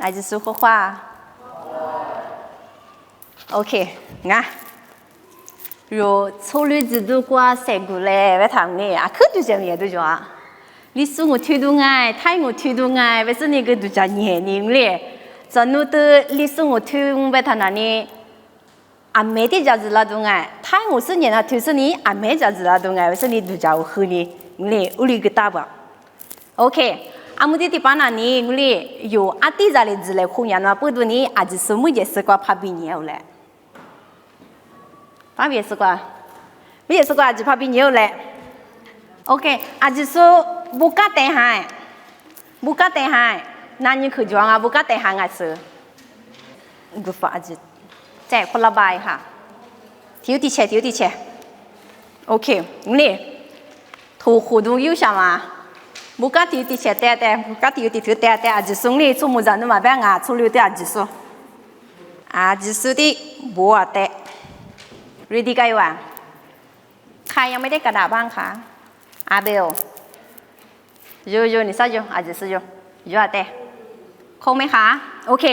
还是说话 ？OK， 啊，如处理制度qua sẽ gửi lại về thằng này, cứ từ giờ này từ giờ, lý số một thứ đúng ngay, thay một thứ đúng ngay, về sau này cứ từ giờ nhẹ nhàng liền, cho nên từ lý số một thứ về thằng này, mấy cái giờ là đúng ngay, thay một số này là thứ số này, mấy giờ là đúng ngay, về sau này từ giờ hơn này, liền, uli cái ta bảo, OK. 아무데디 바나니 우리 요 아띠자리즈레 공연화 보더니 아주 스무제스과 파비니오래. 파비에스과 비에스과 아주 파비니오래. 오케이 아주 소 무카테하이 무카테하이 나니 그 좋아가 무카테하가스. 그거 아주 제 콜라바이 하. 디우디체. 오케이 우리 도후도 유샤마. Bukati ti chete bukati ti tu te ajisu ni sumu zanu ma ba nga chulu te ajisu di bo ate ready กันยังใครยังไม่ได้กระดาษบ้างคะอาเบลโยนี่ซะโยอาจิสุโยเต้คงไหมคะโอเค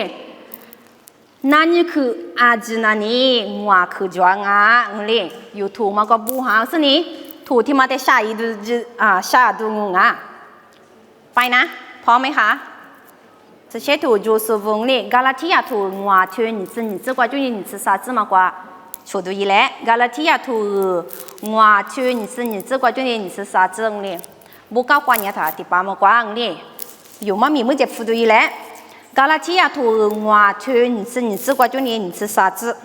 นั่นคืออาจินานี่งัวคือจวงอ่ะนี่อยู่ถูกมากกว่าบูหาสินี่ถูกที่มาแต่ชาดูชาดูงงอ่ะไปนะพร้อมไหมคะ这些图就是问你加拉提亚图我去你这个就你是啥子嘛个说对了加拉提亚图我去你这个就你是啥子呢不搞关键他第八么个呢有嘛咪么就不对了加拉提亚图我去你这个就你是啥子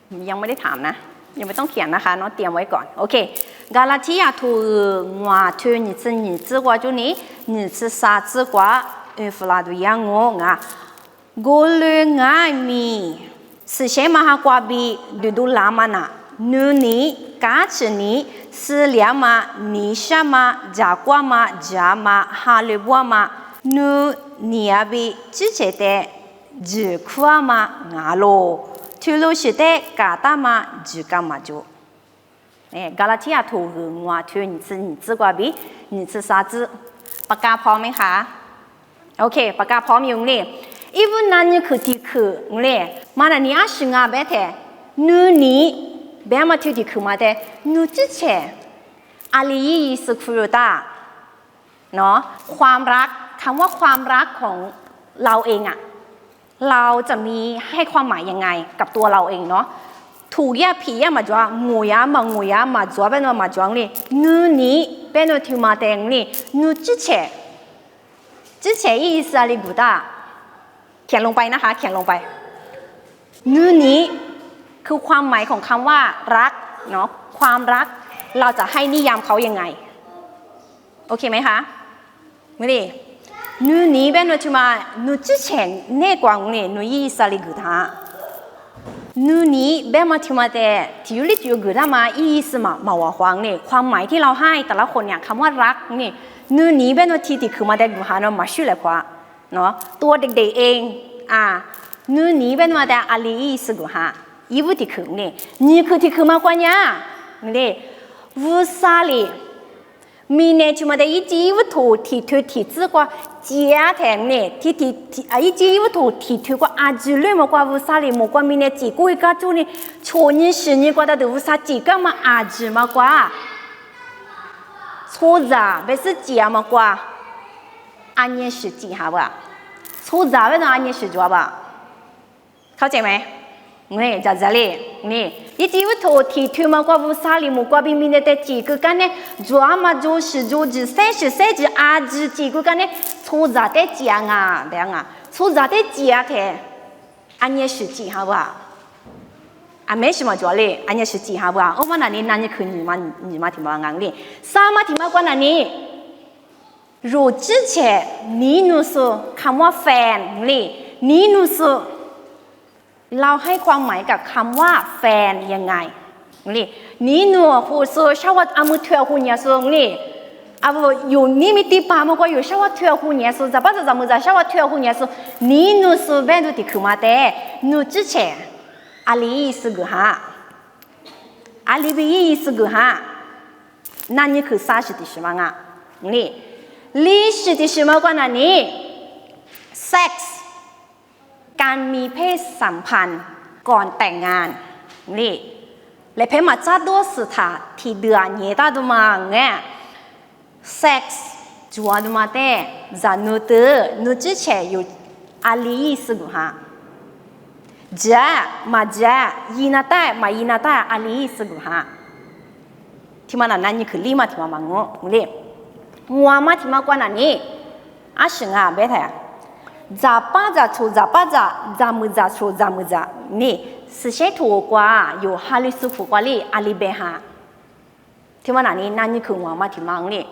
ยังไม่ได้ถามนะยังไม่ต้องเขียนนะคะเนาะเตรียมไว้ก่อนโอเคกาลาทียา图我去你这个就你是啥子个弗拉多样我啊กูเลยง่ายมีสิเชมาฮากว่าบีดูลามานะนูนี้กาชนี้สิเลียมานิชามาจากว่ามาจามาฮาเลบัวมานูนี้บีจิเจเตจืขวามางาโลทุลุชิเตกาตามาจืกามาจูกาลาทียา图我去你这个比你是啥子ปากกาพร้อมไหมคะโอเคปากกาพร้อมอยู่นี่อีวันนั้นคือที่คือนี่มาหน้าชิงาเบเทนูนี้เบมาที่คือมาเทนูจิเชอาลียิสคุรุตาเนาะความรักคำว่าความรักของเราเองอะเราจะมีให้ความหมายยังไงกับตัวเราเองเนาะถูกยาผียามาจ้างูยามาจ้าเป็นว่ามาจ้างนี่นูนี้เป็นว่าที่มาแต่งนี่นูจิเชอีสาลิกุตาเขียนลงไปนะคะเขียนลงไปนูนี้คือความหมายของคำว่ารักเนาะความรักเราจะให้นิยามเขายังไงโอเคไหมคะไม่ดีนูนี้เป็นว่าที่มานูจิเชเน่กว่านี่นูอีสาลิกุตานูนี้เบมาที่มาแต่ที่อยู่ที่อยู่กุตามาอีสมาว่าหวังนี่ความหมายที่เราให้แต่ละคนเนี่ยคำว่ารักนี่นูนี้เป็นว่าที่คือมาแต่กุหาเนาะมาชื่อเลยกว่าเนาะตัวเด็กๆเองนูนี้เป็นว่าแต่อาลีอีสกุหาอีวุที่คือนี่คือที่คือมากกว่านี้นี่วุสาลีมีเนี่ยที่มาแต่อีจีวุถูที่ถือที่ซื้อกว่าเจ้าแทงเนี่ยที่อีจีวุถูที่ถือกว่าอาจุเลยมากกว่าวุสาลีมากกว่ามีเนี่ยจีกุยก็จูนี่ชนี่สินี่กว่าแต่วุสาจีก็มาอาจุมากกว่า错杂不是จีมากกว่าอันนี้是จี好不好错杂为什么อันนี้是จ้าบ่เข้าใจไหมนี่จะเลยนี่อีจีวุถูที่ถือมากกว่าวุสาลีมากกว่ามีเนี่ยแต่จีกุกันเนี่ยจ้ามาจู是จูจีเสจีอาจุจีกุกันเนี่ย错杂的จีเดี๋ยว错杂的จีแท้อันนี้是จี好不好没什么做嘞，俺也是记好不好？我那里那里去你妈听不讲嘞，啥嘛听不讲那里？如之前你努说คำว่าแฟนเลยนี่นุสุเราให้ความหมายกับคำว่าแฟนยังไงนี่นี่นุผู้สุชาวอามุเถื่อหุ่นยาสุนี่อยู่นี่มีตีปามากกว่าอยู่ชาวเถื่อหุ่นยาสุจะป้าจะมือจะชาวเถื่อหุ่นยาสุนี่นุสุเป็นดูที่คือมาแต่นุ之前อาลีสกุฮะอาลีบีสกุฮะนั่นคือ啥是的什么啊นี่ลี是的什么กว่านั่นนี่ sex การมีเพศสัมพันธ์ก่อนแต่งงานนี่และเพศมาจัดด้วยสถานที่เดือนเยตาดูมาเงี้ยเซ็กซ์จัวดูมาเต้จะนูเตอนูจิเชยอยู่อาลีสกุฮะจ้ามาจ้ายีนาตามายีนาตาอาลีสกุฮะที่มันนั่นนี่คือลีมาที่มันมังงเลยงัวมาที่มันกว่านั้นนี่อาชิงอ่ะเบสอะจะป้าจะชูจะป้าจะมือจะชูจะมือจะนี่สิเชถูกกว่าอยู่ฮาลิสุฟุกว่าลีอาลีเบฮะที่มันนั่นนี่คืองัวมาที่มันนี่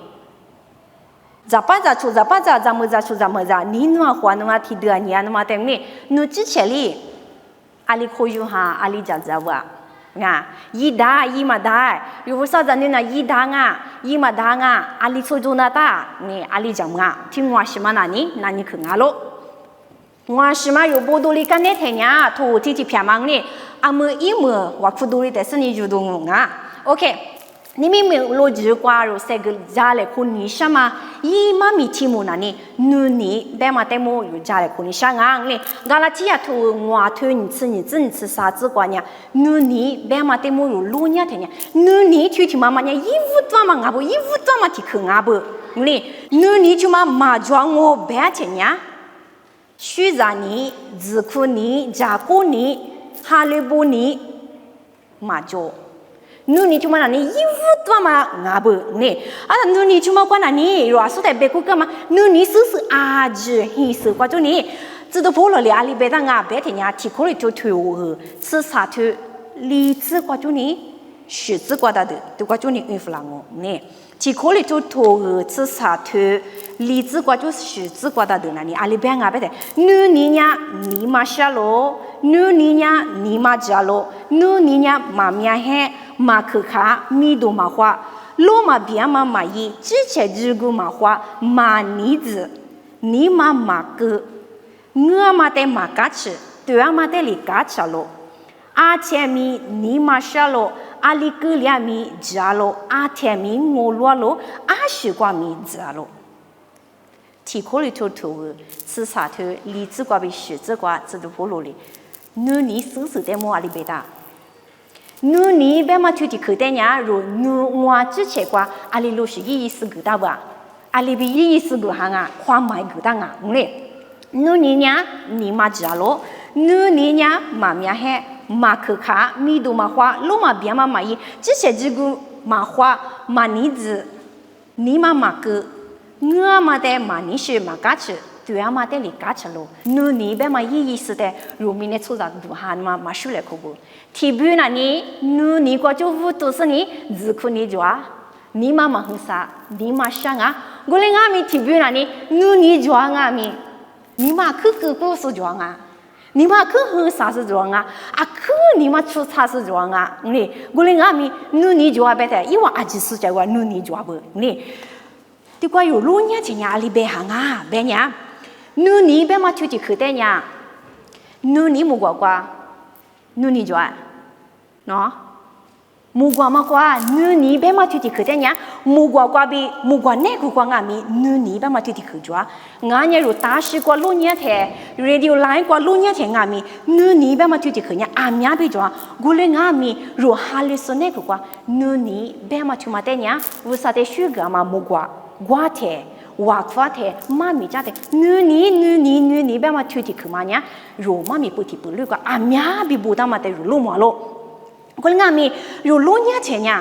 จะป้าจะชูจะป้าจะมือจะชูจะมือจะนี่นัวหัวนัวที่เดือนนี้นัวเต็มนี่นูจิเชลีอาลีคุยฮะอาลีจะว่าง่ะยีดายีมาได้อยู่ว่าจะนี่นะยีดางะยีมาดางะอาลีสุจูนาตานี่อาลีจังงะที่งัวชิมานั่นนี่คืองาโลงัวชิมาอยู่บูดูลิกันเนเทียถูที่เพียมังนี่อามืออีมือว่าฟูดูลิแต่สนิจูดูงะโอเคนี่มีมือโลจิกว่ารู้สึกจาเลคุณนิชมายีมามีที่มูนันนี่นูนี่เบมาเตมูอยู่จาเลคุณนิชางะนี่กาลาทียาถูงัวถูนี่ซึ่งสาจิกว่าเนี่ยนูนี่เบมาเตมูอยู่ลูเนี่ยเทียนูนี่ที่มาเนี่ยยีวุฒว่ามังาบุยีวุฒว่ามาที่คืองาบุนี่นูนี่ที่มาจวงโง่เบะเทียชื่อจานี่จิคุนี่จากุนี่ฮาเลบุนี่มาโจนูนี่ที่มันนี่ยีวุฒว่ามางาบุนี่นูนี่ที่มันกว่านี่รัวสุดแต่เบกุกมานูนี่สื่ออาจีฮิสกว่าจุนี่จะดูพวกเราเลยอาลีเบตังอาเบติเนี่ยที่คนที่ถูกสื่อสารที่ลีจิกว่าจุนี่สื่อจิกว่าได้ตัวกว่าจุนี่อินฟลังนี่ที่คนที่ถูกสื่อสารที่ลีจิกว่าจุสื่อจิกว่าได้นี่อาลีเบงอาเบตินูนี่เนี่ยนี่มาชาโลนูนี่เนี่ยนี่มาจาโลนูนี่เนี่ยมาเมียเฮมาคือขามีดูมาว่าโลมาเบียมายีจิเชจิกุมาว่ามานิจนี่มาคือเงือมาเตมากัดตัวมาเตลิกัดชาโลอาเทมีนี่มาชาโลอาลิกุเลียมีจาโลอาเทมีงูลัวโลอาชิกว่ามีจาโลที่คนที่ถูกสื่อสารที่ลีจิกว่าไปสื่อจิกว่าจะดูพวกเราเลยนูนี่สื่อเต็มอาลีเบต้านูนี่เบมาทุติคือแต่เนี่ยรู้นูงัวจิเชกว่าอาลีลูชิยีสกุดาบ่อาลีบียีสกุหางะความหมายกุดางะเนี่ยนูนี่เนี่ยนี่มาจาโลนูนี่เนี่ยมาเมียเฮมาคือขามีดูมาว่าลูมาเบียมายีจิเชจิกุมาว่ามานิจนี่มาคือเงือมาแต่มานิชิมากัดตัวมาแต่ลิกัดโลนูนี่เบมายีสแต่รู้มีเนทุจัดดูหานมาชุเลคุบุที่บุญนี่นูนี่ก็จะพูดตัวสิ่งจิคุนี่จ้านี่มาหุ่นซานี่มาช่างกุเลงามีที่บุญนี่นูนี่จ้างามีนี่มาคือสุจ้างนี่มาคือหุ่นซาสุจ้างคือนี่มาชุดซาสุจ้างนี่กุเลงามีนูนี่จ้าเบแต่อีว่าอาจิสุจ้าว่านูนี่จ้าบุนี่ที่ก็อยู่รุ่นเนี่ยที่เนี่ยอาลีเบหางเบเนี่ยนูนี่เบมาทุติคือแต่เนี่ยนูนี่มุกว่านูนี่จ้าเนาะมูกว่ามากกว่านูนี่เบมาทุติคือแต่เนี่ยมูกว่าบีมูกว่าเนี่ยกูกว่างามีนูนี่เบมาทุติคือจ้างานเนี่ยรู้ตาชิกว่ารุ่นเนี่ยเถอะเรดิโอไลน์กว่ารุ่นเนี่ยเถอะงามีนูนี่เบมาทุติคือเนี่ยอามีไปจ้ากูเลยงามีรู้ฮาลิโซเน่กูกว่านูนี่เบมาทุมาแต่เนี่ยวุ้สาเตชูกามามูกว่าเถอะว่าฟ้าเถอะมามีจ้าเถอะนูนี่เบมาทุติคือมาเนี่ยรู้มามีปุถิปุลุกว่าอามีบีบูดามาแต่รู้มาโลก็เลยงามีอยู่รุ่นเนี่ยเช่นเนี่ย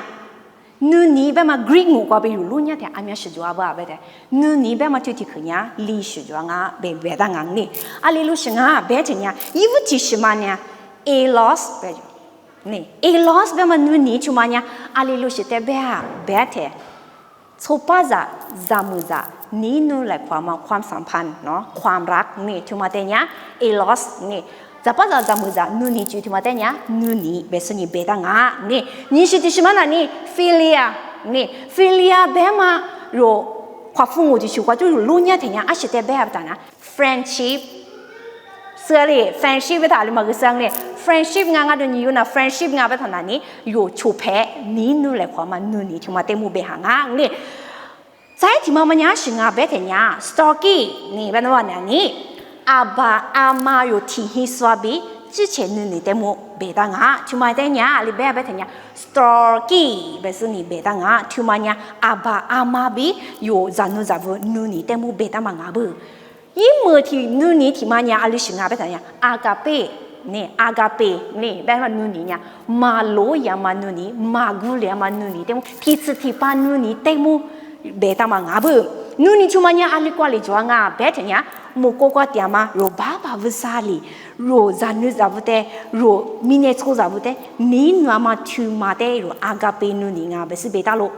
นูนี่แบบมากรีกงูกว่าไปอยู่รุ่นเนี่ยแต่อามีสุดยอดบ้าไปแต่นูนี่แบบมาทุกที่คือเนี่ยลีสุดยอดแบบดังนี่อะไรรู้สึกแบบเช่นเนี่ยอีวุฒิชิมาเนี่ยเอลอสแบบนี่เอลอสแบบมานูนี่ชิมาเนี่ยอะไรรู้สึกแต่แบบเถอะชอบป้าจามุจานี่นู่นแหละความสัมพันธ์เนาะความรักนี่ชิมาแต่เนี่ยเอลอสนี่จะป้าจะมุจานูนี่จุดที่มาแต่เนี่ยนูนี่เบสนี่เบดังนี่ชิติชิมานี่ฟิเลียเบมาโรความฟุ้งอยู่ชิวกว่าจุดรุ่นเนี่ยที่เนี่ยอาศัยแต่แบบนั้นนะ friendship เสื่อเลย friendship ไปถามเลยมาคือสั่งเลย friendship งานดูนี่อยู่นะ friendship งานไปถามนั้นนี่อยู่ชูเพนี่นู่นแหละความมันนูนี่ที่มาแต่มูเบหางนี่ใจที่มาเนี่ยสิงาเบแต่เนี่ย stalky นี่เป็นว่าเนี่ยนี่阿爸阿妈有天黑刷比，之前你的么别当啊，就买的呀，你别听呀 ，storky 不是你别当啊，就买呀，阿爸阿妈比有咱们咱们你的么别当嘛啊不，一么提你提嘛呀，阿里是啊别听呀，阿嘎贝。ni agape ni bela nuni nya malo ya manuni magul ya manuni temu kitsi pa nuni temu beta mangabu nuni chumanya alikwa le jwanga betnya mokokwa tiama ro baba vsali ro zanu zavute ro minetso zavute ni nwama tumate ro agape nuni nga besi beta lo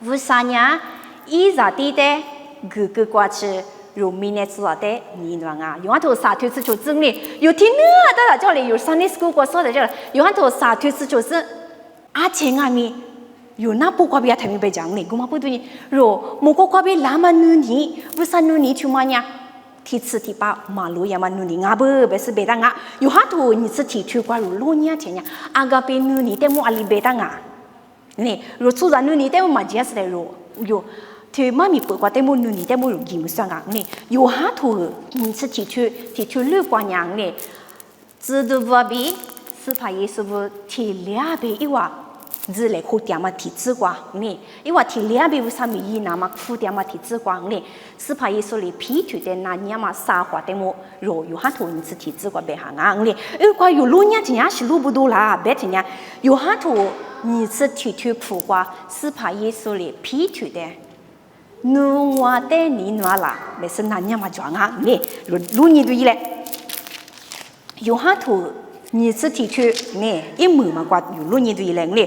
vsanya izati te gugwa chi有明年做的你那啊，有很多沙推是就真的，有听那的叫你有 Sunday school 过说的这个，有很多沙推是就是啊前啊咪有那不过比较特别讲的，我们不对，若莫过比拉曼努尼，不是努尼去嘛呀？提次提把马路呀嘛努尼啊不是别当啊，有很多你是提出过如罗尼前呀，阿个别努尼的莫阿里别当啊，呢，若出在努尼的莫嘛解释的若有。thì mà mình bữa qua tây môn nương tây môn dùng gì mà sang ngang này, yêu hát thôi, mình sẽ thì chú lưu qua nhàng này, từ đầu vào bi, sư phải Giêsu thì lẽ bị yêu à, từ lẽ khu tiệm mà thì chữ qua này, yêu à thì lẽ bị sao mình y nam mà khu tiệm mà thì chữ qua này, sư phải Giêsu lấy phí thủy để nãy nhà mà sa hoa tây môn, rồi yêu hát thôi mình sẽ thì chữ qua bề hàng ngang này, yêu qua yêu luôn nhá thì nhá是录不多啦，别听nhá, yêu hát thôi mình sẽ thì phụ qua, sư phải Giêsu lấy phí thủy để nu wa te ni nua la be sen na nya ma jwa nga ni lu ni du yi le yu ha tu ni si ti chu ni yi mu ma kwa yu lu ni du yi le ni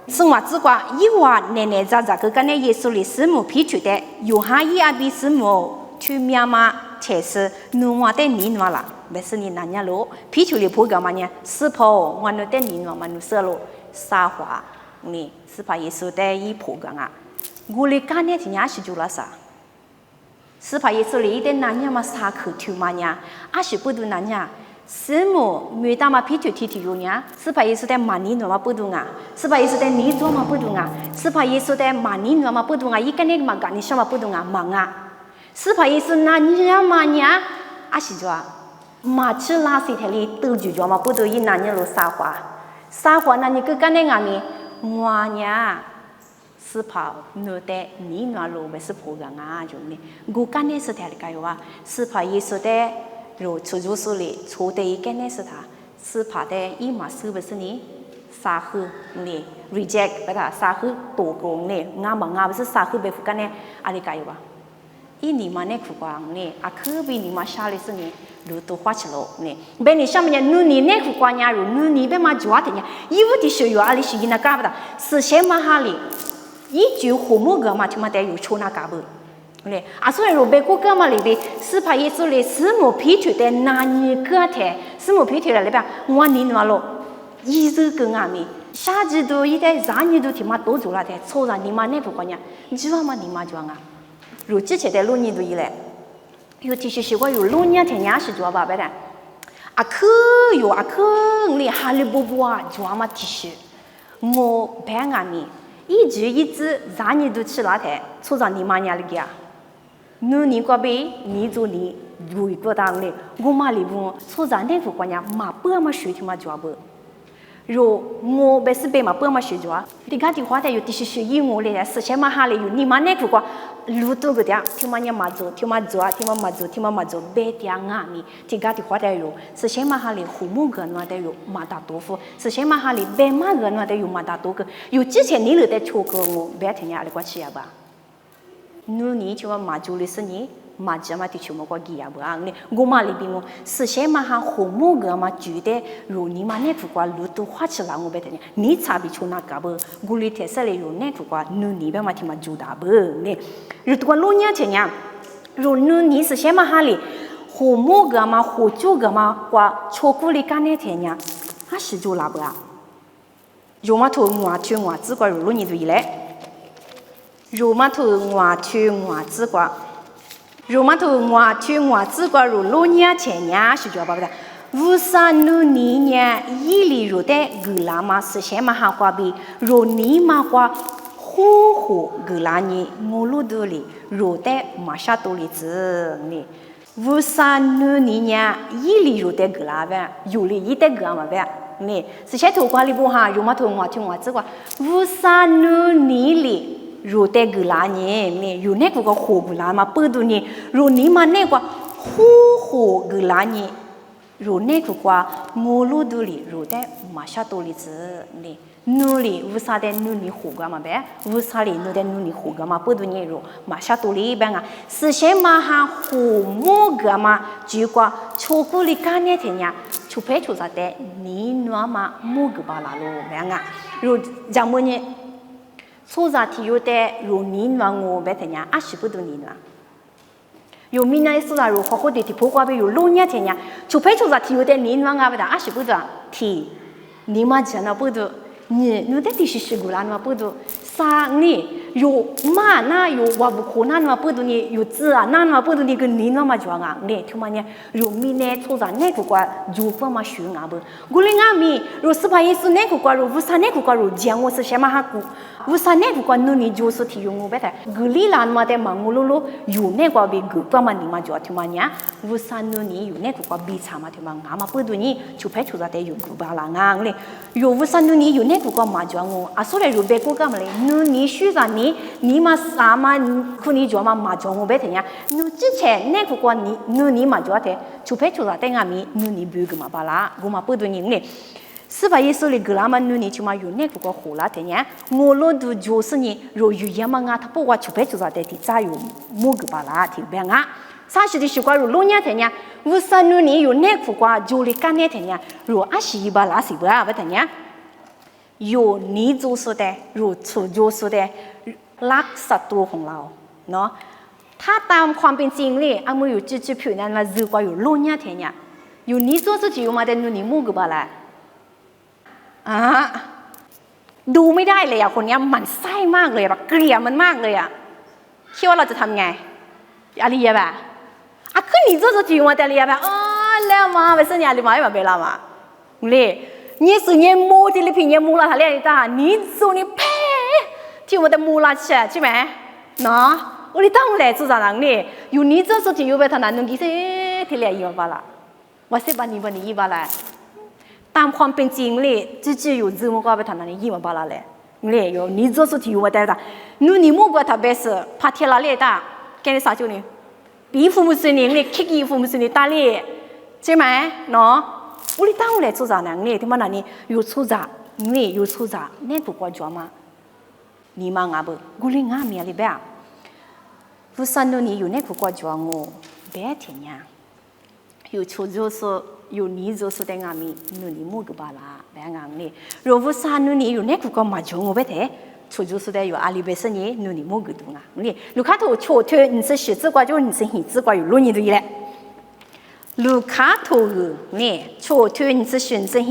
sung wa zi kwa yi wa ne ne za za ge ga ne Yesu li si mu pi chu de yu ha yi a bi si mu chu mya ma che si nu wa te ni nua la be sen ni na nya lo pi chu li po ga ma nya si po wa no te ni nua ma nu se lo sa hua ni si pa Yesu de yi po ga nga我哩干呢，今年是做了啥？是怕也是里的男人嘛，啥口头嘛呀？阿是不读男人，是么没当嘛皮球踢踢用呀？是怕也是在马尼诺嘛不读啊？是怕也是在尼做嘛不读啊？是怕也是在马尼诺嘛不读啊？一个那个嘛干你什么不读啊？忙啊！是怕也是男人嘛呀？阿是做马吃拉西台里都就做嘛不读一男人路撒花，撒花那你个干那个咪哇呀？是怕那的你那路不是破个啊，就呢，我干的是他的该话，是怕耶稣的路出租手里，错的一干的是他，是怕的一马是不是你撒黑呢 reject 不他撒黑多公呢，俺嘛俺不是撒黑被覆盖呢，阿里该话，一你嘛那苦瓜呢，阿可比你嘛下里是呢。路都花起了呢，别你上面努你那苦瓜伢肉，努你别嘛抓的呢，衣服的时候阿里是那干不的，是先嘛哈里。一句和睦个嘛，就嘛得有出那嘎不？嘞，啊，所以说别个个嘛里边，是怕耶稣嘞，是么皮球的哪一个的，是么皮球的里边，我你那咯，一直跟俺们，下季度一代啥年都他妈多做了的，错上你妈那不管呀，你知道吗？你妈装啊，如之前的六年都以来，有提示我有六年前年是做吧，别的，啊可有啊可，你哈利波波啊，做嘛提示，我陪俺们。一句一字，啥你都吃那台，错上你妈娘的家。你过辈，你做你如一个当的，我妈里边错上那副关呀，妈不嘛水就嘛抓不。若我不是被嘛不嘛水抓，你家的话的有的是学英语的，事先嘛哈里有你妈那副关，路多个点，听嘛娘嘛做，听嘛做，听嘛嘛做，听嘛嘛做，别点啊咪，你家的话的有，事先嘛哈里父母个那的有嘛大多夫，事先嘛哈里别嘛个那的有嘛大多个，有之前你了的错个我，别听伢的关系呀吧，你就嘛嘛做的是你。嘛，这嘛的全部过几呀不啊？呢，我嘛里边我事先嘛哈父母个嘛觉得，如你嘛那副瓜路都花起来我别听，你差别出那个不？我里头说的如那副瓜，你别嘛听嘛做大不呢？如多老年前呀，如你事先嘛哈里父母个嘛父祖个嘛瓜错过里干那天呀，还是做哪不啊？如嘛头我去我只管如老年都以来，如嘛头我去我只管。如嘛头我去我自个如六年前年是叫不的，乌萨努尼年伊里如的格拉嘛是先嘛哈瓜比，如尼嘛瓜呼呼格拉尼我路多里如的马沙多里子呢， วุษานุนี่เนี่ยยี่ลีอยู่แต่กลาเวอยู่ลียี่แต่กลามาเวนี่สิเชถูกว่าลิบุหาอยู่มาถูกหัวถึงหัวจึกว่าวุษานุนี่ลีอยู่แต่กลาเนี่ยนี่อยู่เนี่ยกูก็โหกลามาปื้ดดูนี่รู้นี่มาเนี่ยกว่าหูกลาเนี่ยรู้เนี่ยกูว่างูลูดูลีรู้แต่มาชาตัวลีซึนี่นูลีวุษาแต่นูนี่หูกามาเววุษาลีนูแต่นูนี่หูกามาปื้ดดูนี่รู้มาชาตัวลีเบงอ่ะสิเชมาหาหูมูกามาจีกว่าโชกุลิกาเนี่ยทีเนี่ยชุบเพชุซาแต่นี่นัวมามูกบาลาโลเบงอ่ะรู้จำมันเนี่ยสุซาที่อยู่แต่รู้นี่นัวงูเบทีเนี่ยอาชิบุดูนี่นัวอยู่มีนายสุซารู้เขาคนเดียวที่พวกว่าไปอยู่ลุ่นเนี่ยทีเนี่ยชุบเพชุซาที่อยู่แต่นี่นัวงาไปแต่อาชิบุดูที่นี่มาเจนาบุดูนี่นู่นแต่ที่ชิกุลานมาบุดูสานี่อยู่มาหน้าอยู่ว่าบุคคลนั่นมาพูดตัวนี้อยู่จื้อนั่นมาพูดตัวนี้ก็นี่น้องมาจวงอ่ะเนี่ยที่มันเนี่ยอยู่มีเนี่ยทุกอย่างเนี่ยกูว่าอยู่เพื่อมาช่วยงานบุกุลิงามีรู้สึกว่ายิ่งเนี่ยกูว่ารู้วุ้นเนี่ยกูว่ารู้เจียงว่าสิ่งมาหากูวุ้นเนี่ยกูว่านู่นนี่จู่สุดที่อยู่งูเบ็ดกุลิลานมาแต่มังงูลูอยู่เนี่ยกูว่าบีกูเพื่อมานี่มาจวงที่มันเนี่ยวุ้นนู่นนี่อยู่เนี่ยกูว่าบีชามาที่มันงามาพูดตัวนี้ชุบให้ชุบแต่อยู่กูบาลางานเลยอยู่วุ้นนู่นนี่อยู่เนี่ยกูว่ามาจวงงูอ่ะสุดเลยรู้เบกูก็มาเลยนู่นนี่ชื่อ你嘛啥嘛，可你做嘛麻将我别听呀。你之前那个关你嘛做的，除非除了等下面你不个嘛巴拉，我嘛不懂你嘞。是吧？意思里格拉嘛你就嘛有那个火啦的呀。我老都就是你，若有嘢嘛啊，他不话除非除了的，咋有么个巴拉的别啊。啥时的习惯如老年的呀，我三年有那个话就里干那的呀，若阿是一巴拉是不啊不的呀。有你做事的，如处做事的。รักศัตรูของเราเนาะถ้าตามความเป็นจริงเลยอามืออยู่จืดๆผิวนั้นมาจืดกว่าอยู่ลุ่นเนี่ยเทียนอยู่นี้ตัวจะอยู่มาแต่นู่นนี่มูกบาละดูไม่ได้เลยคนนี้มันไส้มากเลยแบบเกลียดมันมากเลยคิดว่าเราจะทำไงอะไรอย่างแบบคือนี่ตัวจะอยู่มาแต่อะไรแบบแล้วมาไปเส้นยาลิมาไม่มาเบลามาเลยนี่สุดเนี่ยมูที่ลิพิเนี่ยมูละทะเลตานี่สุดนี่เพ่ที่มันจะมูลาเช่ใช่ไหมเนาะวันนี้ต้องเลยสุดสัปดาห์นี้อยู่นี่จะสุดที่อยู่ไปทางนั้นนึกกี่สิที่เหลือยี่บาละว่าสิบันนี้ยี่บาละตามความเป็นจริงเลยจู่ๆอยู่จู่มันก็ไปทางนั้นยี่บาละเลยเลยอยู่นี่จะสุดที่อยู่ไปแต่ละนู่นนี่มูก็ทำเบสพาเทลาเลยตาแกนี่สาวจุนี่ปีฟูมุสลิมเลยคิกยี่ฟูมุสลิมตาเลยใช่ไหมเนาะวันนี้ต้องเลยสุดสัปดาห์นี้ที่มันนั่นนี่อยู่สุดสัปดาห์นี่อยู่สุดสัปดาห์เนี่ยถูกกว่าจัวมานี่มางาบกุลิงามีอะไรแบบวุ้นนู่นนี่อยู่ในคุกจวงโง่แบบเทียนอยู่ชูจูสุอยู่นี่จูสุแต่งามีนู่นนี่มูกบาลาแบบงานนี่รู้วุ้นนู่นนี่อยู่ในคุกมาจวงโง่แบบเถชูจูสุแต่อยู่อาลีเบสนี่นู่นนี่มูกดูงานี่ลูกค้าถูกโชว์เธอ你是写字挂就你是写字挂有论你对嘞ลูกค้าถูกนี่โชว์เธอ你是选择写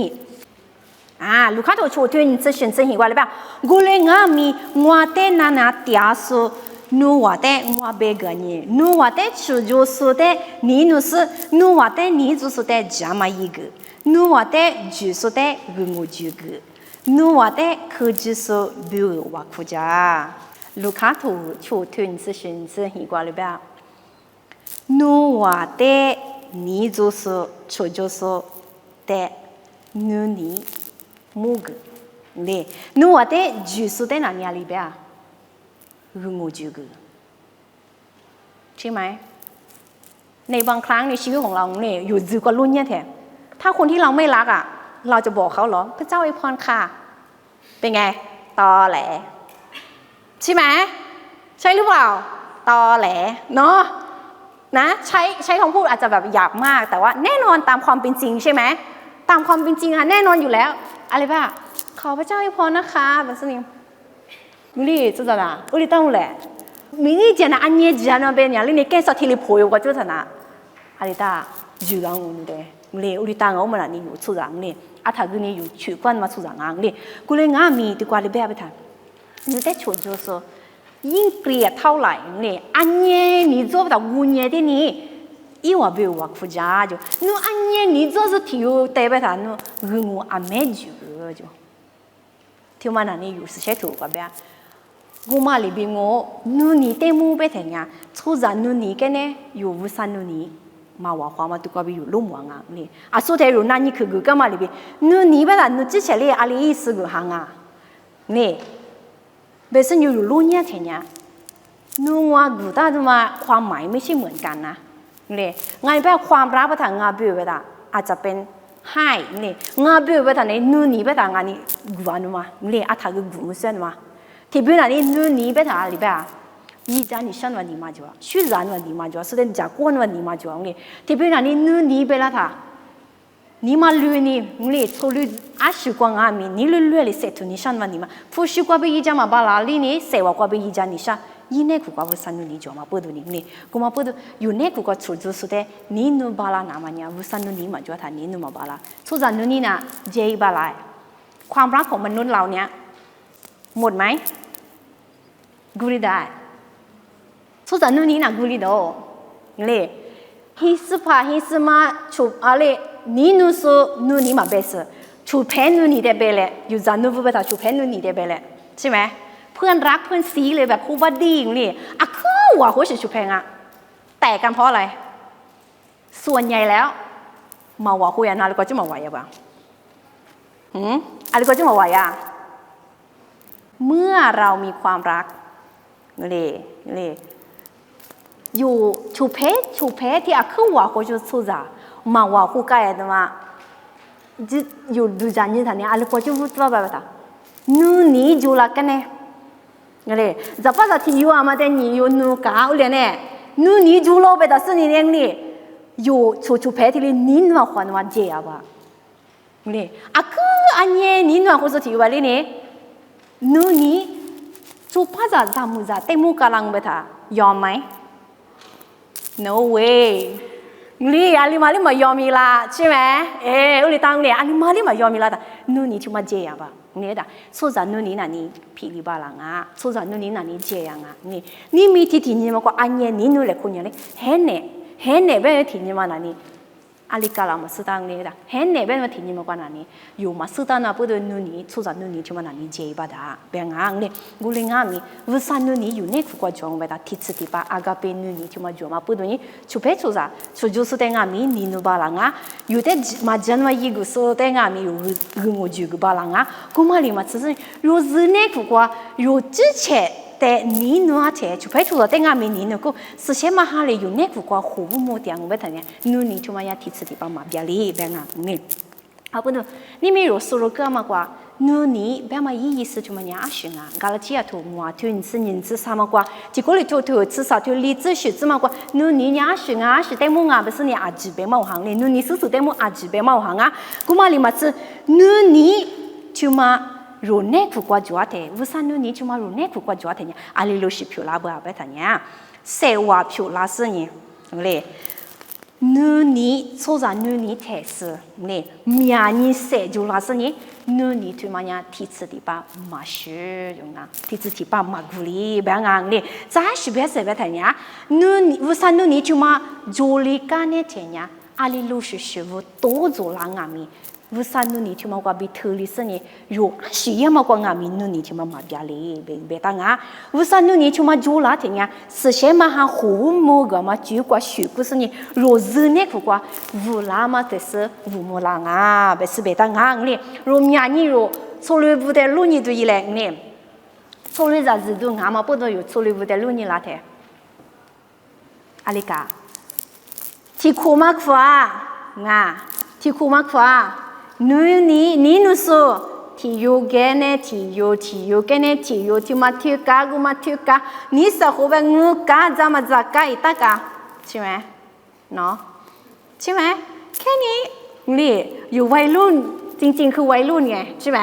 ลูกค้าตัวโชว์ที่นี่จะเชื่อสิ่งว่าอะไรบ้างกูเลยงามีงัวเต้นนาเตียสุนัวเต้งัวเบกันนี่นัวเต้ชูจูสุเต้นี่นุสนัวเต้นี่จูสุเต้จามาอีกนัวเต้จูสุเต้กุงูจูกนัวเต้คือจูสุบิววักฟูจ้าลูกค้าตัวโชว์ที่นี่จะเชื่อสิ่งว่าอะไรบ้างนัวเต้นี่จูสุชูจูสุเต้นู่นนี่มูกเลยนู่นว่าแต่จูสุแต่นั่นยังไงบ้างรู้งูจูกใช่ไหมในบางครั้งในชีวิตของเราเนี่ยอยู่จูก็รุ่นเนี่ยแท้ถ้าคนที่เราไม่รักเราจะบอกเขาเหรอพระเจ้าอวยพรค่ะเป็นไงตอแหลใช่ไหมใช่หรือเปล่าตอแหลเนาะนะใช้คำพูดอาจจะแบบหยาบมากแต่ว่าแน่นอนตามความเป็นจริงใช่ไหมตามความเป็นจริงแน่นอนอยู่แล้วอะไรบ้างขอพระเจ้าอวยพรนะคะแบบนี้มิลี่จุดนั้นอุลิตั้งเลยมิลี่เจน่าอันนี้เจน่าเป็นอย่างนี้แค่สักทีเลยพอยก็จุดนั้นอะไรต่างอยู่หลังอุ่นเลยมิลี่อุลิตั้งเอามาแล้วนี่อยู่จุดนั้นนี่อาถ้าคุณนี่อยู่ชุดวันมาจุดนั้นนี่กูเลยงามีดีกว่าเลยแบบนั้นนี่แต่ชุด就是ยิ่งเกลียดเท่าไหร่นี่อันนี้นี่做不到5年的你อีว่าเบลว่าฟูจ้าจ้ะนู่นอันนี้นี่就是ที่อยู่แต่แบบนั้นนู่นงูอเมจิจ้ะที่มันนั่นอยู่สิเชถูกกับแบบกูมาลีบิงโง่นู่นนี่เต็มมือไปถึงเนี่ยทุกอย่างนู่นนี่แค่เนี่ยอยู่วุ้นนู่นนี่ มาว่าความมาตุกบิอยู่ลุ่มวังอ่ะนี่อาสุดท้ายรู้นั่นนี่คือกูก็มาเลยบีนู่นนี่เวลานู่นจิเฉลี่ยอะไรอีสึกหางอ่ะนี่เบสอยู่ลุ่มเนี่ยเท่านี้นู่นว่ากูตาดูมาความหมายไม่ใช่เหมือนกันนะนี่งั้นแบบความรักภาษางาบิวเวลาอาจจะเป็นให้นี่งาบิวเวลาเนี่ยนู่นนี่เวลางานนี่กูว่านู่นมานี่อาทักกูมุสลิมมาที่เป็นอะไรนู่นนี่เวลาอะไรแบบ一家你生完你妈就啊，虽然完你妈就啊，是的，家过完你妈就啊，你，特别那你你别了他，你妈累你错累啊习惯啊咪，你累了谁图你生完你妈，不习惯被一家嘛把哪里呢，谁话过被一家你生，一年苦瓜不生你就嘛不读你，กูมาพูดอยู่เนี่ยกูก็ชุดสุดแต่นี่นูบาลานามันเนี่ยวุ้นนี่มาจวดท่านี่นูมาบาลาสุดท้ายนูนี่นะเจบาลาความรักของมนุษย์เราเนี่ยหมดไหมกูได้สุดท้ายนู่นนี่นะกูรีดอเลยฮิสพาฮิสมาชูอะไรนี่นู่นสูนู่นนี่มาเบสชูเพนนู่นนี่เดเบลอยู่จานู่นพูดไปแต่ชูเพนนู่นนี่เดเบลใช่ไหมเพื่อนรักเพื่อนซีเลยแบบคู่บัดดี้อย่างนี้อ่ะคือว่าหัวชูเพนอ่ะแต่กันเพราะอะไรส่วนใหญ่แล้วมาว่าคุยอะไรก็จะมาว่าอย่างไรอะไรก็จะมาว่าอย่างเมื่อเรามีความรักเลยอยู่ชูเพที่อาคือว่าเขาจะสู้จ้ามาว่าคู่กันแต่ว่าอยู่ดูจานยืนท่านี้อะไรก็จะพูดว่าแบบนั้นนู่นนี่จูละกันเนี่ยเลยจะภาษาที่อยู่อามาเดนี่อยู่นู่นก้าวเลยเนี่ยนู่นนี่จูโลไปแต่สิ่งนี้เนี่ยอยู่ชูเพที่เลยนินว่าขวัญว่าเจียบะเลยอาคืออันนี้นินว่าเขาจะที่ว่าเลยเนี่ยนู่นนี่ชูภาษาจามุจ้าเต็มุกาลังไปท่ายอมไหมNo way นี่อะไรมาลิมายอมีละใช่ไหมอุลิตังเนี่ยอะไรมาลิมายอมีละแต่นู่นนี่ที่มาเจียบะเนี่ยแต่สุดท้ายนู่นนี่นั่นนี่พิลิบาลังอ่ะสุดท้ายนู่นนี่นั่นนี่เจียงอ่ะนี่มีที่นี่มันก็อันนี้นี่นู่นเลยคุณยังเลยเห็นเนี่ยแบบที่นี่มันนั่นนี่อะไรกันล่ะมาสุดท้ายเนี่ยแต่เห็นเนี่ยแบบที่นี่มันก็นั่นนี่อยู่มาสุดท้ายน่ะพูดนู่นนี่สุดท้ายนู่นนี่ที่มันนั่นนี่เจียบะด่าแบบงั้นเนี่ยกูเลยงั้นมีวุ้นนู่นนี่อยู่เนี่ยกูก็จองไปแต่ที่สุดที่ป้าอากาเปนู่นนี่ที่มาจองมาพูดนี่ชุบเชุซ่าชุดสุดแต่งั้นมีนี่นู่นบาลังอ่ะอยู่แต่มาจันว่ายี่กุสุดแต่งั้นมีอยู่งูจูกุบาลังอ่ะกูมาลีมาสุดอยู่เนี่ยกูก็อยู่之前แต่นี่นู่นเถอะชุบชุดแต่งั้นมีนี่นู่นกูสุดเช้ามาหาเลยอยู่เนี่ยกูก็หูมูเตียงไปแต่เนี่ยนู่นนี่ที่มาอย่างที่สุดที่ป้ามาเบียลีแบบงั้นนี่เอาไปดูนี่มีรู้สึกก็มากกว่านู่นนี่แบบมายี่สิบชั่วโมงเนี่ยอาชิงอ่ะกาลที่อ่ะถูกมัวถูกนิสัยนิสัยสามากกว่าที่คนเลยถูก至少ถูก理智学这么กว่านู่นนี่เนี่ยอาชิงอ่ะอาชิแต่มึงอ่ะ不是เนี่ยอาจีเบมาหังเลยนู่นนี่สุดแต่มึงอาจีเบมาหังอ่ะกูมาลิมาซื้อนู่นนี่ที่มารู้เนี่ยกูกว่าจวดเถอะวุ้นนู่นนี่ที่มารู้เนี่ยกูกว่าจวดเถอะเนี่ยอะไรรู้สิผิวลาบ่แบบเนี่ยเสว่าผิวลาสิเนี่ยเลยนู่นนี่สุดท้ายนู่นนี่เทสเนี่ยมีอันนี้เสจุลาสิเนี่ยนู่นนี่ที่มันเนี่ยที่สุดที่ป้ามาชื่อยังไงที่สุดที่ป้ามากุลีแบบงั้นเนี่ยจะให้สิบเอ็ดแบบเนี่ยนู่นนี่วุ้นนู่นนี่ที่มาจูลีกันเนี่ยเถอะเนี่ยอะไรรู้สิชีวิตโตจูลางามีวุ้นนู่นนี่ที่มากว่าบิทูลิสเนี่ยอยู่สิยังมากกว่างามีนู่นนี่ที่มาเบียลีแบบตั้งอ่ะวุ้นนู่นนี่ที่มาจูลาเถอะเนี่ย事先มาหาหูมูกมาจูกว่า许故事เนี่ยรู้เนี่ยกูว่าวุลามาแต่是วุมูลางอ่ะแบบ是แบบตั้งอ่ะเนี่ยรู้มีอันนี้รู้处理不得路你都一来เนี่ย处理啥子都俺们不都有处理不得路你拉的อะไรกันที่คูมากกว่าง่ะที่คูมากกว่านู่นนี่นู่นสูที่อยู่แก่เนี่ยที่อยู่แก่เนี่ยที่อยู่ที่มาที่กากูมาที่กานี่สักหัวแบบงูกาจะมาจากกาอีตากาใช่ไหมเนาะใช่ไหมแค่นี้นี่อยู่วัยรุ่นจริงๆคือวัยรุ่นไงใช่ไหม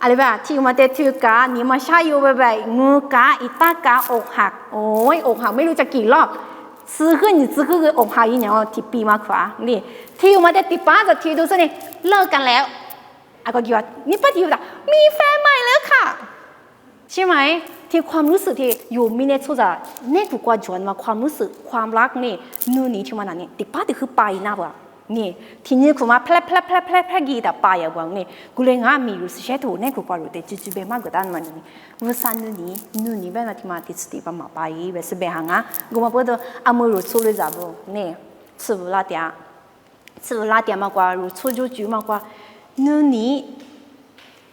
อะไรแบบที่มาเตะที่กานี่มาใช้อยู่แบบงูกาอีตากาอกหักโอ้ยอกหักไม่รู้จะกี่รอบซื้อขึ้นอกหักอีเนี่ยที่ปีมากกว่านี่ที่อยู่มาเตะติป้ากับที่ดูสิเนี่ยเลิกกันแล้วอาก็คิดว่านี่ป้าที่อยู่แต่มีแฟนใหม่แล้วค่ะใช่ไหมที่ความรู้สึกที่อยู่มีเนี่ยทุกอย่างเนี่ยกูกว่าจวนมาความรู้สึกความรักนี่นู่นนี่ที่มันนั่นนี่ติป้าที่คือไปนะว่ะนี่ทีนี้กูมาแพร่กีแต่ไปอย่างว่านี่กูเลยง่ามีรู้สึกเช่นถูกเนี่ยกูกว่ารู้แต่จู่ๆเบมากกว่าด้านมันนี่ว่าสันนู่นนี่แบบที่มาติดสติปมาไปแบบสเปหางอ่ะกูมาพูดอามือรู้สู้เลยจ้าบุนี่吃不拉点，吃不拉点嘛瓜，如出就煮嘛瓜，你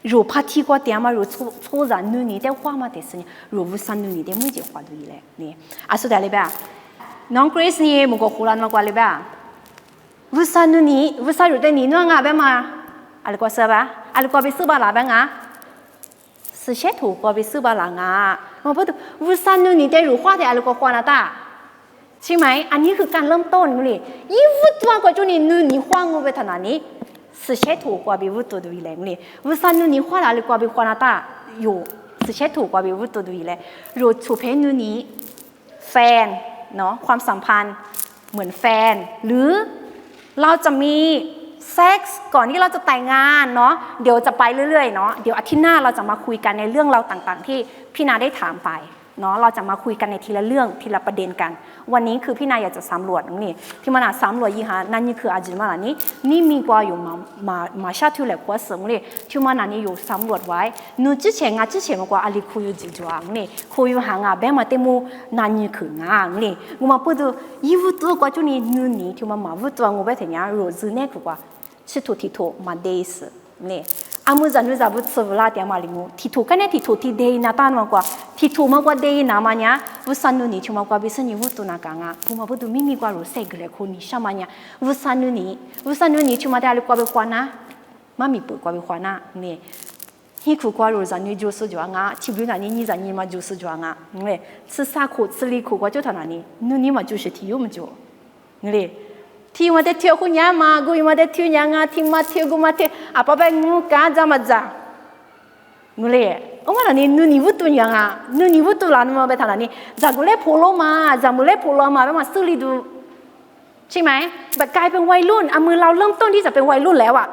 如怕提过点嘛，如出人你的话嘛得是呢，如无三你的没就话对嘞，呢，啊说的嘞吧，น้องคริสนี่มุก胡乱嘛瓜嘞吧，无三你无三如的你弄啊呗嘛，อะไรก็是吧，อะไรก็ไปซื้อบ้านละ呗啊。是些土过比四百人啊，我不懂，无三年你ได้รู้话的อะไรก็ควรนะตาใช่ไหมอันนี้คือการเริ่มต้นเลยยี่วุฒิตัวกว่าจุนี่นี่话我ไปทางนี้是些土กว่า比วุฒิตัวอีแรงเลย无三年นี่话อะไรก็比ควรนะตาอยู่是些土กว่า比วุฒิตัวอีแรงรู้ถูกเพนนี้แฟนเนาะความสัมพันธ์เหมือนแฟนหรือเราจะมีเซ็กส์ก่อนที่เราจะแต่งงานเนาะเดี๋ยวจะไปเรื่อยๆเนาะเดี๋ยวอาทิตย์หน้าเราจะมาคุยกันในเรื่องเราต่างๆที่พี่นาได้ถามไปเนาะเราจะมาคุยกันในทีละเรื่องทีละประเด็นกันวันนี้คือพี่นาอยากจะสำรวจนี่ที่มันสำรวจยี่ห้อนั่นนี่คืออาจิมาล่ะนี่มีกว่าอยู่มาชาติเหล็กว่าสมเลยที่มันนี่อยู่สำรวจไว้นู่น之前มากว่าอะไรคุยอยู่จีจวงนี่คุยอยู่ห่างแบบมาเต็มูนั่นนี่คืองานนี่กูมาพูดยี่วุฒิกว่าจุนี่นู่นนี่ที่มันมาวุฒิกูไปถึงเนี่ยรู้สึกเนี่ยกว่าชิตุทิโตมาเดสเนี่ยอามุจันวิจาบุตรสวลาเดียมาลิมูทิโตกันเนี่ยทิโตที่เดย์นาตานมากกว่าทิโตมากกว่าเดย์นามันเนี่ยวุสันนุนี่ชั่วมากกว่าบิสนี่วุตุนักงากูมาพูดไม่มีกว่ารู้เสกเลยคนนี้ชามันเนี่ยวุสันนุนี่ชั่วมาได้อะไรกว่าไปกว่านะมามีปุ๊กว่าไปกว่านะเนี่ยฮีคูกว่ารู้จันนี่จูสุจวงาที่บุญนั้นนี่จันนี่มาจูสุจวงาเนี่ยสื่อสารคู่สื่อลีคู่กว่าจุดนั้นนี่นู่นนี่มาจูสิที่ยุ่มจูเนี่ยที่มาเที่ยวคุณยามากูมาเที่ยวยังอ่ะที่มาเที่ยวกูมาเที่ยวอ่ะป้าเป็นงูกาจามาจ้างูเลยว่านั่นนู่นนี่วุฒิยังอ่ะนู่นนี่วุฒิร้านมาไปทางนี้จากกูเล่โพโลมาจากกูเล่โพโลมาไปมาซื้อลีดูใช่ไหมแบบกลายเป็นวัยรุ่นอ่ะมือเราเริ่มต้นที่จะเป็นวัยรุ่นแล้วอ่ะ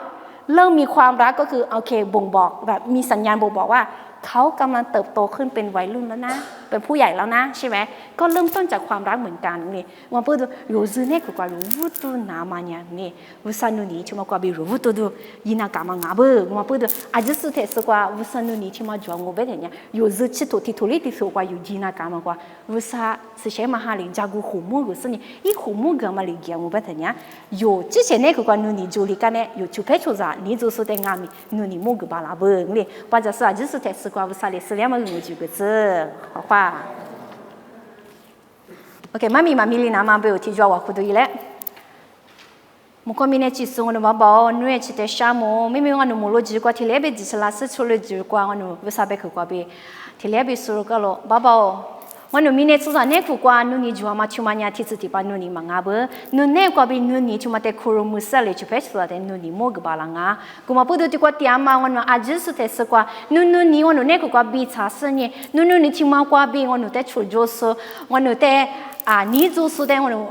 เริ่มมีความรักก็คือโอเคบ่งบอกแบบมีสัญญาณบ่งบอกว่าเขากำลังเติบโตขึ้นเป็นวัยรุ่นแล้วนะเป็นผู้ใหญ่แล้วนะใช่ไหมก็เริ่มต้นจากความรักเหมือนกันนี่ว่าพูดรู้สึกเนี่ยกว่ารู้วุฒินามันเนี่ยนี่วุฒินุนี่ที่มากว่าบิรู้วุฒิดูยินากามังอาเบอร์ว่าพูดอาจจะสุดท้ายสุดกว่าวุฒินุนี่ที่มาจวงงูเบ็ดเนี่ยรู้สึกชิตุที่ทุลิที่สุดกว่าอยู่ยินากามังกว่าวุฒิสิเชมาหาลิจากูหูมูกุสนี่อีหูมูกมาลิเกียงูเบ็ดเนี่ยอยู่之前เนี่ยกว่านุนี่จูลิกันเนี่ยอยู่ชุเพชุซานี่จูสุดแต่งามีนุนี่มูกบาลาเบอร์นี่ปัจจัยอาจจะสุดท้ายสุดกว่าวุฒิ是两么五九个字，好话。OK， 妈咪里拿妈被我提出我苦读一来。我讲明年几时我的宝宝，女儿去的项目，明明我的母老几个，提来被几次拉丝出来几个，我的为啥被去过呗？提来被说个了，宝宝。我努明年做啥呢？苦瓜努你就嘛去嘛呀，提子提把努你忙啊不？努呢瓜比努你就嘛得苦肉木色嘞，就拍出来的努你莫个巴郎啊。กูมาพูดดีกว่าเตียมาวันนู้นอาจจะสุดท้ายสักว่านู่นนี่วันนู้นเนี่ยกูว่าบีชาสเนี่ยนู่นนี่ที่มากว่าบีวันนู้นแต่ชูโจสวันนู้นแต่นี่โจสแต่วันนู้น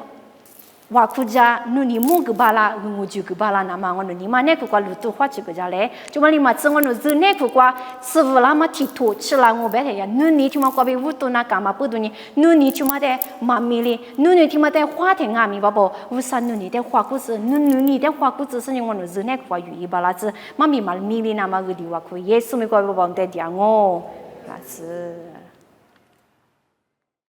ว่าคุจานู่นนี่มูกบาลางูจูกบาลานามาวันนู้นนี่มาเนี่ยกูว่าลุตุหัวจิกจาเลยจุมาลิมาซึ่งวันนู้นซึ่งเนี่ยกูว่าสวลามาที่ถูกชิลางูเบ็ดเฮียนู่นนี่ที่มากว่าบีวุตุนักการมาพูดนี่นู่นนี่ที่มาแต่มามีลีนู่นนี่ที่มาแต่หัวเถงามีบ่บ่วุสันนู่นนี่แต่หัวกุศนู่นนี่แต่หัวกุศซึ่งวันนู้นซึ่งเนี่ยกูว่าอยู่อีบาลาซึมามีมามีลีนามากูดีว่ากูเยซูไม่กูว่าบ่บ่แต่เดียงโง่ลาซึ